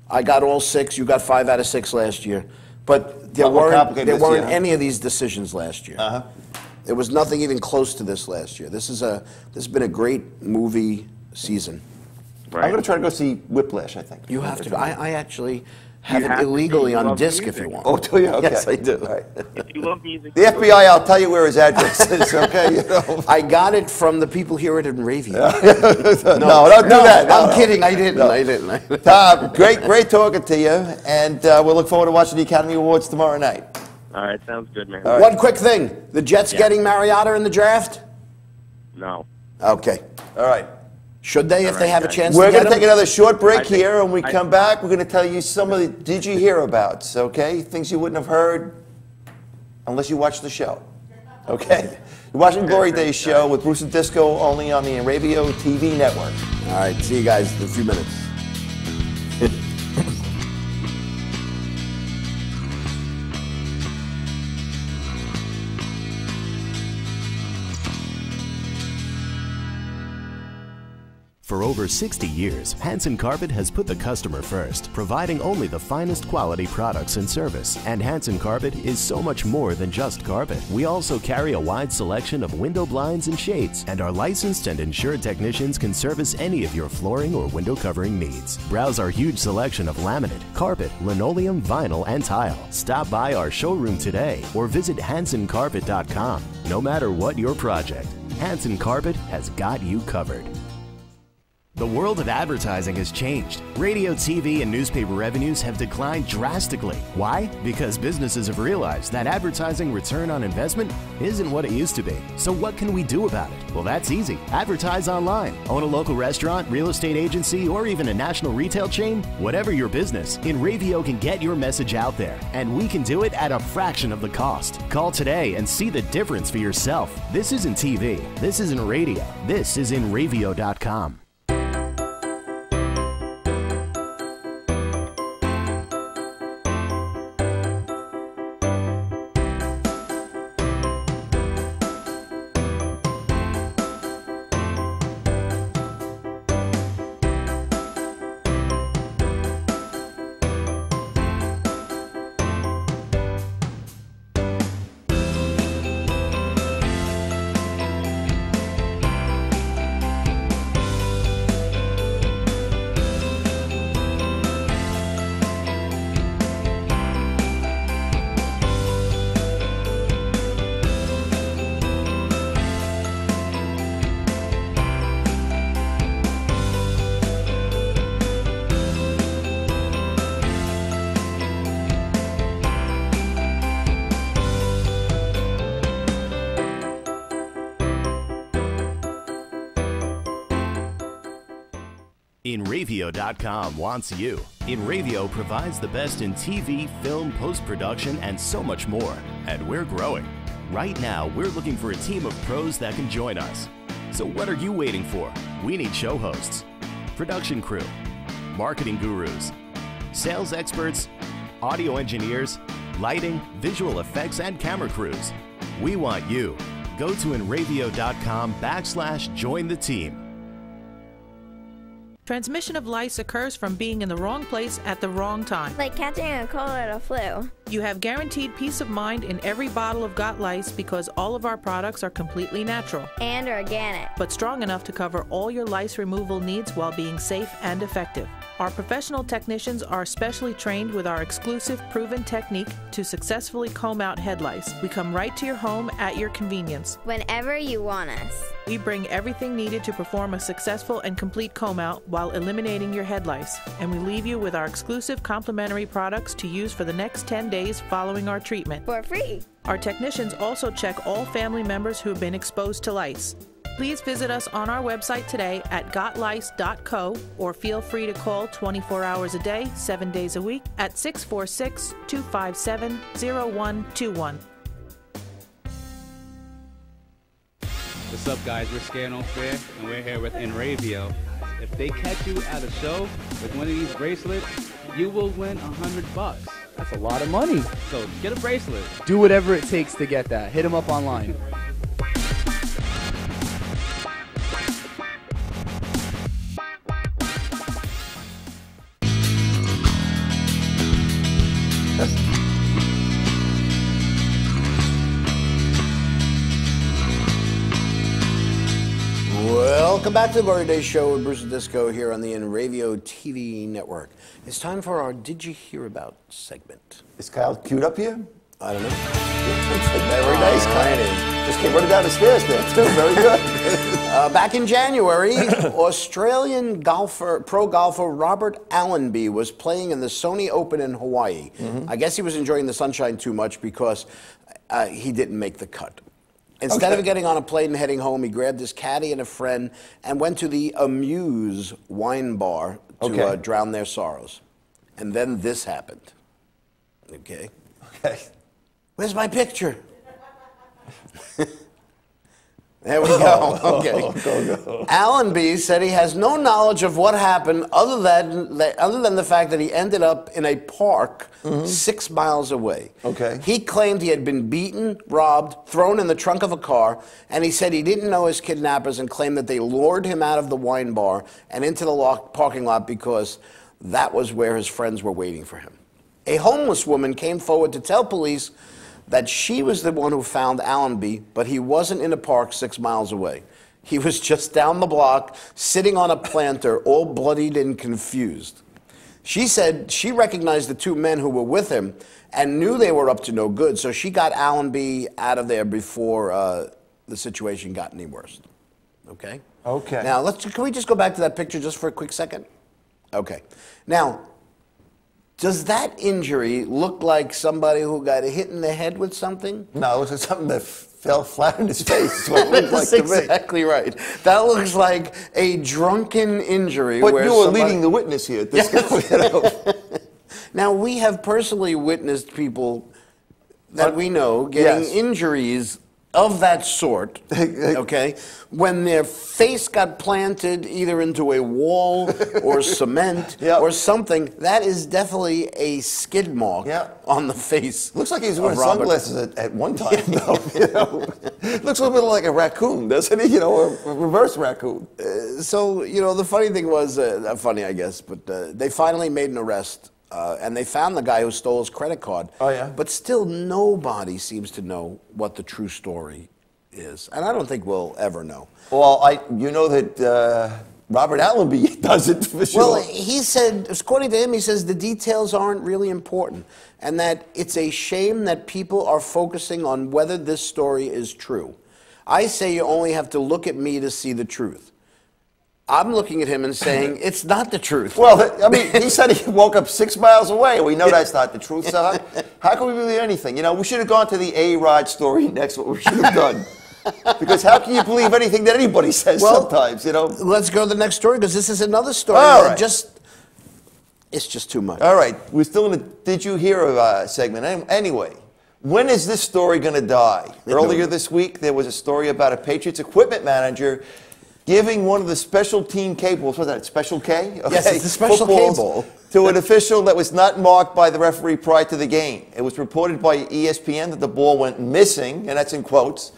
I got all 6. You got 5 out of 6 last year, but there weren't any of these decisions last year. There was nothing even close to this last year. This has been a great movie season. Right. I'm going to try to go see Whiplash, I think. You have to. I actually have it illegally on disc if you want. Oh, do you? Okay. Yes, I do. Right. If you love music, the FBI, I'll tell you where his address is, okay? You know? I got it from the people here at Enravia. No, don't do that. I'm kidding. I didn't. Tom, great talking to you, and we'll look forward to watching the Academy Awards tomorrow night. all right, sounds good, man. Right. One quick thing. The Jets getting Mariota in the draft? No. Okay. All right. Should they, if they have a chance We're to going get to take him? another short break here, and when we come back, we're going to tell you some of the Did You Hear Abouts, okay? Things you wouldn't have heard unless you watched the show, okay? You're watching Glory Days show with Bruce and Disco only on the Radio TV network. All right, see you guys in a few minutes. For over 60 years, Hanson Carpet has put the customer first, providing only the finest quality products and service. And Hanson Carpet is so much more than just carpet. We also carry a wide selection of window blinds and shades, and our licensed and insured technicians can service any of your flooring or window covering needs. Browse our huge selection of laminate, carpet, linoleum, vinyl, and tile. Stop by our showroom today or visit hansoncarpet.com. No matter what your project, Hanson Carpet has got you covered. The world of advertising has changed. Radio, TV, and newspaper revenues have declined drastically. Why? Because businesses have realized that advertising return on investment isn't what it used to be. So what can we do about it? Well, that's easy. Advertise online. Own a local restaurant, real estate agency, or even a national retail chain? Whatever your business, InRavio can get your message out there, and we can do it at a fraction of the cost. Call today and see the difference for yourself. This isn't TV. This isn't radio. This is InRavio.com. InRavio.com wants you. InRavio provides the best in TV, film, post-production, and so much more. And we're growing. Right now, we're looking for a team of pros that can join us. So what are you waiting for? We need show hosts, production crew, marketing gurus, sales experts, audio engineers, lighting, visual effects, and camera crews. We want you. Go to InRavio.com/join the team. Transmission of lice occurs from being in the wrong place at the wrong time. Like catching a cold or a flu. You have guaranteed peace of mind in every bottle of Got Lice because all of our products are completely natural. And organic. But strong enough to cover all your lice removal needs while being safe and effective. Our professional technicians are specially trained with our exclusive proven technique to successfully comb out head lice. We come right to your home at your convenience. Whenever you want us. We bring everything needed to perform a successful and complete comb out while eliminating your head lice. And we leave you with our exclusive complimentary products to use for the next 10 days following our treatment. For free. Our technicians also check all family members who have been exposed to lice. Please visit us on our website today at gotlice.co or feel free to call 24 hours a day, 7 days a week at 646-257-0121. What's up, guys? We're Scared No Fair, and we're here with InRavio. If they catch you at a show with one of these bracelets, you will win $100. That's a lot of money. So get a bracelet. Do whatever it takes to get that. Hit them up online. Welcome back to the Glory Days show with Bruce and Disco here on the InRavio TV network. It's time for our Did You Hear About segment. Is Kyle queued up here? I don't know. Very nice, Kyle. Just came running down the stairs there, too. Very good. Back in January, Australian pro golfer Robert Allenby was playing in the Sony Open in Hawaii. I guess he was enjoying the sunshine too much because he didn't make the cut. Instead of getting on a plane and heading home, he grabbed his caddy and a friend and went to the Amuse wine bar to drown their sorrows. And then this happened. Okay. Where's my picture? There we go. Okay. Allenby said he has no knowledge of what happened other than the fact that he ended up in a park 6 miles away. Okay. He claimed he had been beaten, robbed, thrown in the trunk of a car, and he said he didn't know his kidnappers and claimed that they lured him out of the wine bar and into the parking lot because that was where his friends were waiting for him. A homeless woman came forward to tell police that she was the one who found Allenby, but he wasn't in a park 6 miles away. He was just down the block, sitting on a planter, all bloodied and confused. She said she recognized the two men who were with him and knew they were up to no good, so she got Allenby out of there before the situation got any worse. Okay? Okay. Now, can we just go back to that picture just for a quick second? Okay. Now, does that injury look like somebody who got hit in the head with something? No, it looks like something that fell flat in his face. That's what it looks like to me. That's exactly right. That looks like a drunken injury. But you were leading the witness here. Now, we have personally witnessed people that we know getting injuries of that sort, okay, when their face got planted either into a wall or cement or something. That is definitely a skid mark on the face. Looks like he was wearing sunglasses at one time, though. Looks a little bit like a raccoon, doesn't he? A reverse raccoon. So, the funny thing was, funny I guess, but they finally made an arrest. And they found the guy who stole his credit card. Oh, yeah? But still, nobody seems to know what the true story is. And I don't think we'll ever know. Well, you know that Robert Allenby doesn't for sure. Well, he said, according to him, he says the details aren't really important. And that it's a shame that people are focusing on whether this story is true. I say you only have to look at me to see the truth. I'm looking at him and saying, it's not the truth. Well, I mean, he said he woke up 6 miles away. We know that's not the truth. So how can we believe anything? We should have gone to the A-Rod story next, what we should have done. Because how can you believe anything that anybody says sometimes, Let's go to the next story, because this is another story it's just too much. All right. We're still in the Did You Hear segment. Anyway, when is this story going to die? Earlier this week, there was a story about a Patriots equipment manager giving one of the special team cables, was that Special K? Okay. Yes, it's the Special K ball. To an official that was not marked by the referee prior to the game. It was reported by ESPN that the ball went missing, and that's in quotes,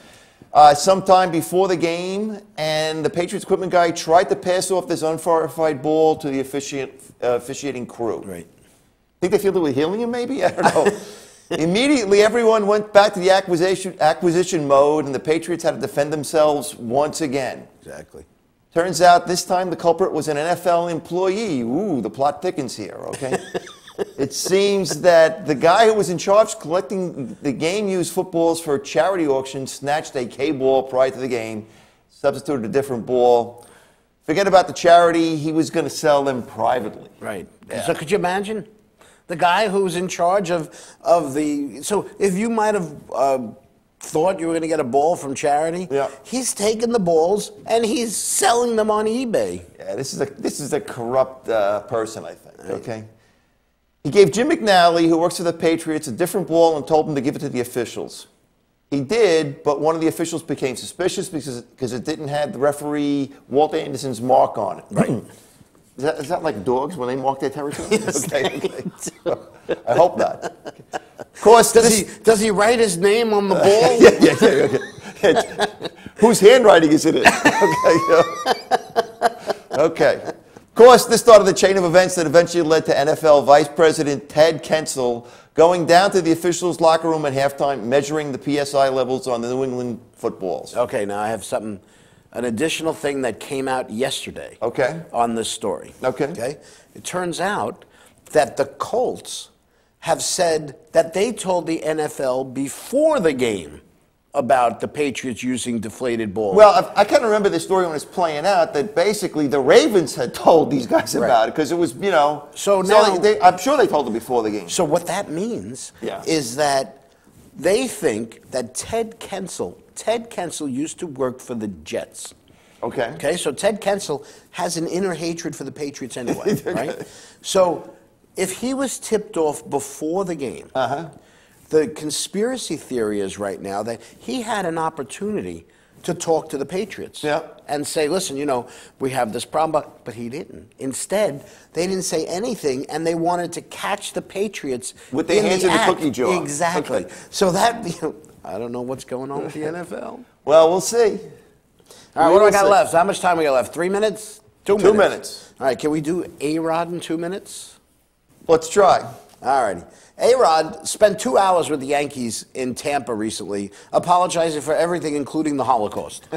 sometime before the game, and the Patriots equipment guy tried to pass off this unverified ball to the officiating crew. Right. Think they feel they were healing him, maybe? I don't know. Immediately, everyone went back to the acquisition mode, and the Patriots had to defend themselves once again. Exactly. Turns out this time the culprit was an NFL employee. Ooh, the plot thickens here, okay? It seems that the guy who was in charge collecting the game-used footballs for a charity auction snatched a K-ball prior to the game, substituted a different ball. Forget about the charity. He was going to sell them privately. Right. Yeah. So could you imagine? The guy who's in charge of the... So if you might have thought you were going to get a ball from charity, he's taking the balls and he's selling them on eBay. Yeah, this is a corrupt person, I think, okay? He gave Jim McNally, who works for the Patriots, a different ball and told him to give it to the officials. He did, but one of the officials became suspicious because it didn't have the referee Walt Anderson's mark on it. Right. Is that like dogs when they mark their territory? Yes, okay. I hope not. Of course, does he write his name on the ball? yeah. Whose handwriting is it in? Okay. Of course, this started the chain of events that eventually led to NFL Vice President Ted Kensel going down to the officials' locker room at halftime, measuring the PSI levels on the New England footballs. Okay, now I have an additional thing that came out yesterday on this story. Okay. It turns out that the Colts have said that they told the NFL before the game about the Patriots using deflated balls. Well, I kind of remember the story when it was playing out that basically the Ravens had told these guys about it because it was, So now, I'm sure they told them before the game. So what that means is that they think that Ted Kensel Ted Kensel used to work for the Jets. Okay. Okay, so Ted Kensel has an inner hatred for the Patriots anyway, right? So if he was tipped off before the game, the conspiracy theory is right now that he had an opportunity to talk to the Patriots and say, listen, you know, we have this problem, but he didn't. Instead, they didn't say anything, and they wanted to catch the Patriots with their hands in the cookie jar. Exactly. Okay. So that, you know, I don't know what's going on with the NFL. Well, we'll see. All right, what do I got left? How much time we got left? 3 minutes? 2 minutes? 2 minutes. All right, can we do A-Rod in 2 minutes? Let's try. All righty. A-Rod spent 2 hours with the Yankees in Tampa recently, apologizing for everything, including the Holocaust.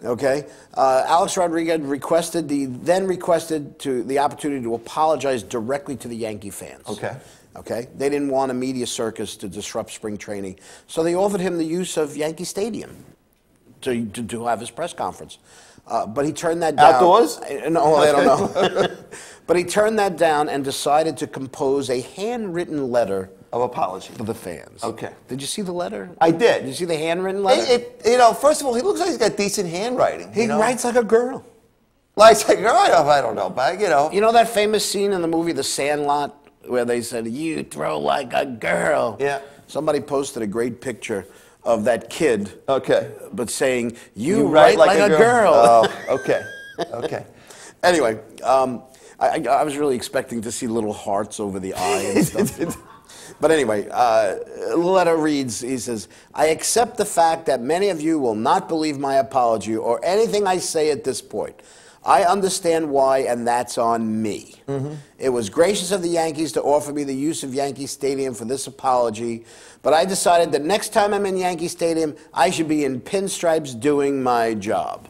Okay? Alex Rodriguez requested the opportunity to apologize directly to the Yankee fans. Okay. Okay? They didn't want a media circus to disrupt spring training, so they offered him the use of Yankee Stadium to have his press conference. But he turned that down. Outdoors? No, I don't know. But he turned that down and decided to compose a handwritten letter of apology to the fans. Okay. Did you see the letter? I did. Did you see the handwritten letter? You know, first of all, he looks like he's got decent handwriting. He writes like a girl. Like a girl? I don't know, but you know. You know that famous scene in the movie The Sandlot where they said, "You throw like a girl." Yeah. Somebody posted a great picture of that kid. Okay. But saying, you write like a girl. Oh, okay. Okay. Anyway, I was really expecting to see little hearts over the eye and stuff. But anyway, the letter reads, he says, I accept the fact that many of you will not believe my apology or anything I say at this point. I understand why, and that's on me. Mm-hmm. It was gracious of the Yankees to offer me the use of Yankee Stadium for this apology, but I decided that next time I'm in Yankee Stadium, I should be in pinstripes doing my job.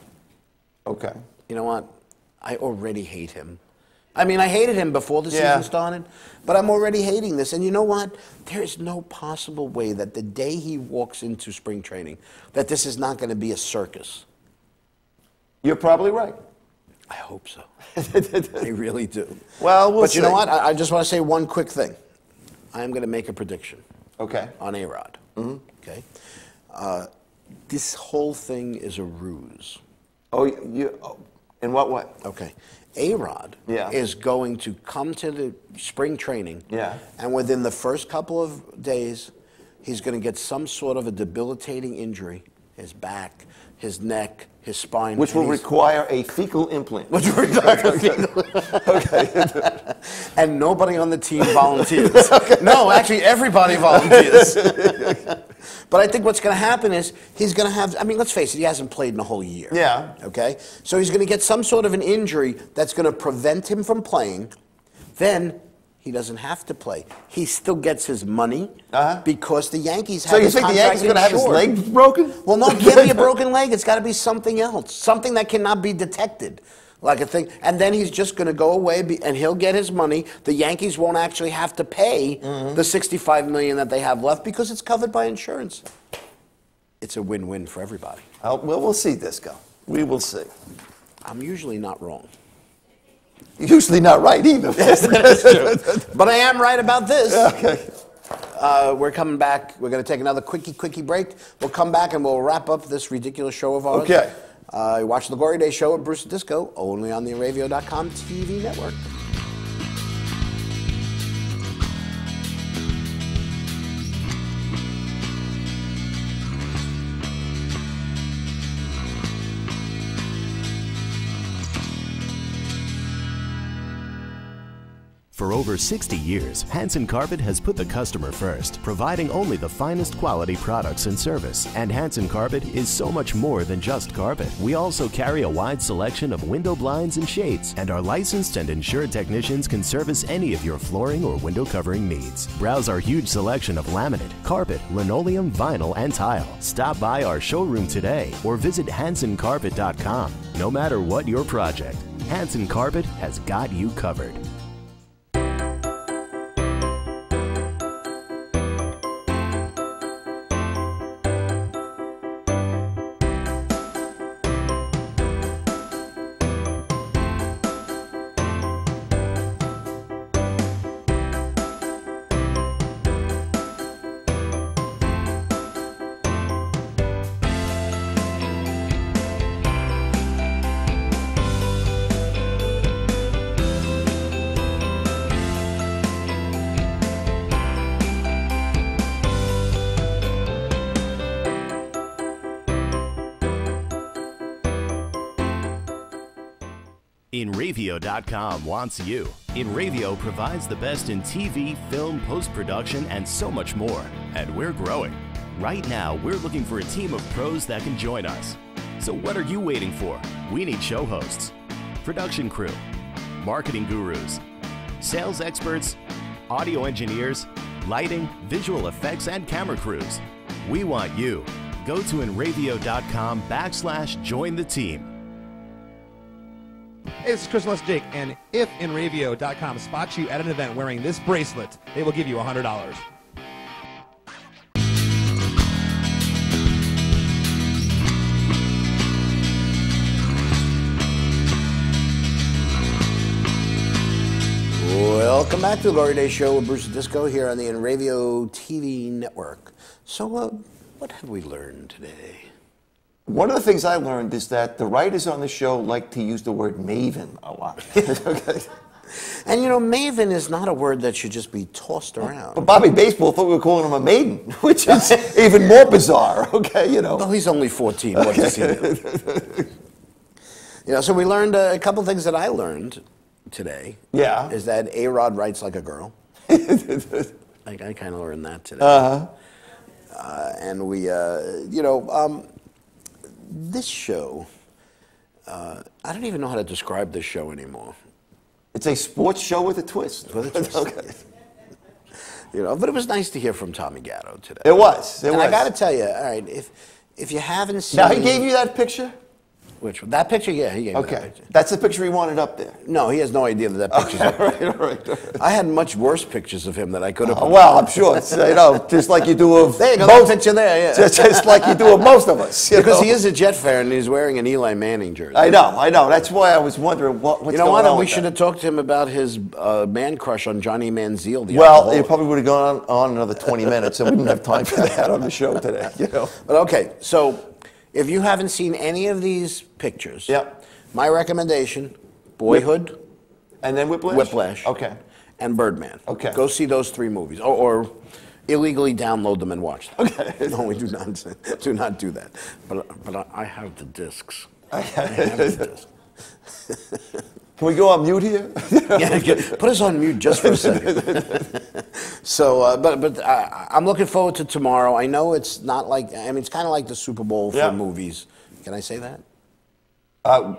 Okay. You know what? I already hate him. I mean, I hated him before the season started, but I'm already hating this. And you know what? There is no possible way that the day he walks into spring training, that this is not going to be a circus. You're probably right. I hope so. I really do. Well, we'll see. But you know what? I just want to say one quick thing. I am going to make a prediction. Okay. On A-Rod. Mm-hmm. Okay. This whole thing is a ruse. Oh, in what way? Okay. A-Rod is going to come to the spring training, and within the first couple of days, he's going to get some sort of a debilitating injury, his back, his neck, his spine. Which will require a fecal implant. Which will require a fecal Okay. And nobody on the team volunteers. No, actually everybody volunteers. But I think what's going to happen is he's going to have, I mean, let's face it, he hasn't played in a whole year. Yeah. Okay? So he's going to get some sort of an injury that's going to prevent him from playing. Then he doesn't have to play. He still gets his money because the Yankees have his contract. So you think the Yankees are going to have his leg broken? Well, no, it can't be a broken leg. It's got to be something else, something that cannot be detected. Like a thing, and then he's just going to go away, and he'll get his money. The Yankees won't actually have to pay the $65 million that they have left because it's covered by insurance. It's a win-win for everybody. Well, we'll see, Disco. We will see. I'm usually not wrong. Usually not right either. That's true. But I am right about this. Okay. We're coming back. We're going to take another quickie break. We'll come back and we'll wrap up this ridiculous show of ours. Okay. Watch the Glory Day Show at Bruce Disco, only on the Radio.com TV network. For over 60 years, Hanson Carpet has put the customer first, providing only the finest quality products and service. And Hanson Carpet is so much more than just carpet. We also carry a wide selection of window blinds and shades, and our licensed and insured technicians can service any of your flooring or window covering needs. Browse our huge selection of laminate, carpet, linoleum, vinyl, and tile. Stop by our showroom today or visit HansonCarpet.com. No matter what your project, Hanson Carpet has got you covered. InRavio.com wants you. InRavio provides the best in TV, film, post-production, and so much more. And we're growing. Right now, we're looking for a team of pros that can join us. So what are you waiting for? We need show hosts, production crew, marketing gurus, sales experts, audio engineers, lighting, visual effects, and camera crews. We want you. Go to InRavio.com/join the team. Hey, this is Chris Les Jake, and if InRavio.com spots you at an event wearing this bracelet, they will give you $100. Welcome back to the Glory Day Show with Bruce Disco here on the InRavio TV network. So, what have we learned today? One of the things I learned is that the writers on the show like to use the word maven a lot. Okay. And you know, maven is not a word that should just be tossed around. But Bobby Baseball thought we were calling him a maiden, which is even more bizarre. Okay, you know. Well, he's only 14. What does he know? You know, so we learned a couple things that I learned today. Yeah. Is that A-Rod writes like a girl. I kind of learned that today. And we, you know, this show, I don't even know how to describe this show anymore. It's a sports show with a twist. With a twist. Okay. You know, but it was nice to hear from Tommy Gatto today. It was. I got to tell you, all right, if you haven't seen... Now, he gave you that picture? Which one? That picture? Yeah, he gave me that picture. That's the picture he wanted up there. No, he has no idea that picture's up there. Right. I had much worse pictures of him that I could have... well, I'm sure. It's, you know, just like you do of... There you go, that picture there, yeah. Just like you do of most of us. Because he is a Jet fan and he's wearing an Eli Manning jersey. I know. That's why I was wondering what's going on. You know what? We should have talked to him about his man crush on Johnny Manziel. Well, it probably would have gone on another 20 minutes and we didn't have time for that on the show today. You know? But okay, so... If you haven't seen any of these pictures, my recommendation, Boyhood. And then Whiplash? Whiplash. Okay. And Birdman. Okay. Go see those three movies. Or illegally download them and watch them. Okay. No, we do not do that. But I have the discs. I have the discs. Can we go on mute here? Yeah, put us on mute just for a second. So, but I'm looking forward to tomorrow. I know it's not like, I mean, it's kind of like the Super Bowl for movies. Can I say that? The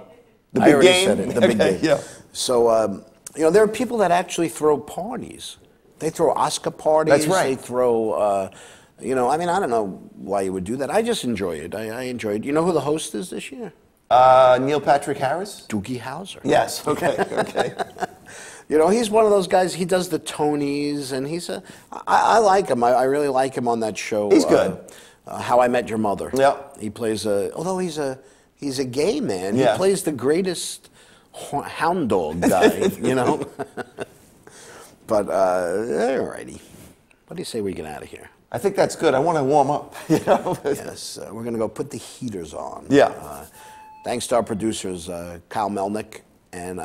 big I already game? said it, the big game. Yeah. So, you know, there are people that actually throw parties. They throw Oscar parties. That's right. They throw, you know, I mean, I don't know why you would do that. I just enjoy it. I enjoy it. You know who the host is this year? Neil Patrick Harris? Doogie Howser. Yes, okay. You know, he's one of those guys, he does the Tonys, and I like him. I really like him on that show. He's good. How I Met Your Mother. Yeah. He plays although he's a gay man, he plays the greatest hound dog guy, you know? But, all righty. What do you say we get out of here? I think that's good. I want to warm up. You know? Yes, we're going to go put the heaters on. Yeah. Thanks to our producers, Kyle Melnick, and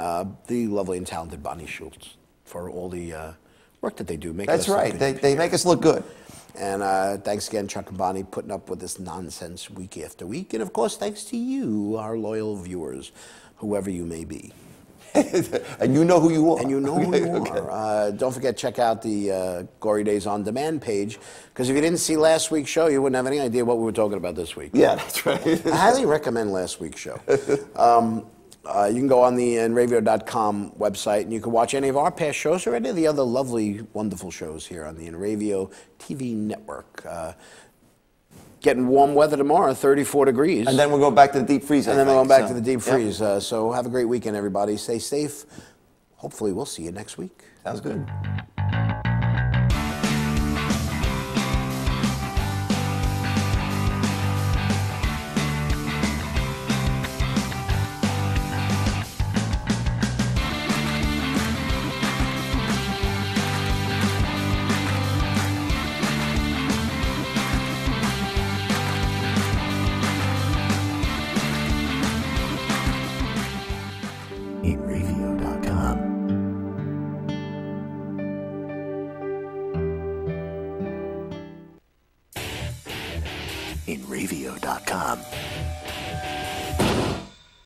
the lovely and talented Bonnie Schultz for all the work that they do. That's right. They make us look good. And thanks again, Chuck and Bonnie, putting up with this nonsense week after week. And, of course, thanks to you, our loyal viewers, whoever you may be. And you know who you are. And you know who you are. Don't forget, check out the Glory Days On Demand page, because if you didn't see last week's show, you wouldn't have any idea what we were talking about this week. Yeah, that's right. I highly recommend last week's show. You can go on the InRavio.com website, and you can watch any of our past shows or any of the other lovely, wonderful shows here on the InRavio TV network. Getting warm weather tomorrow, 34 degrees. And then we'll go back to the deep freeze, And then we'll go back to the deep freeze. So have a great weekend, everybody. Stay safe. Hopefully we'll see you next week. Sounds good.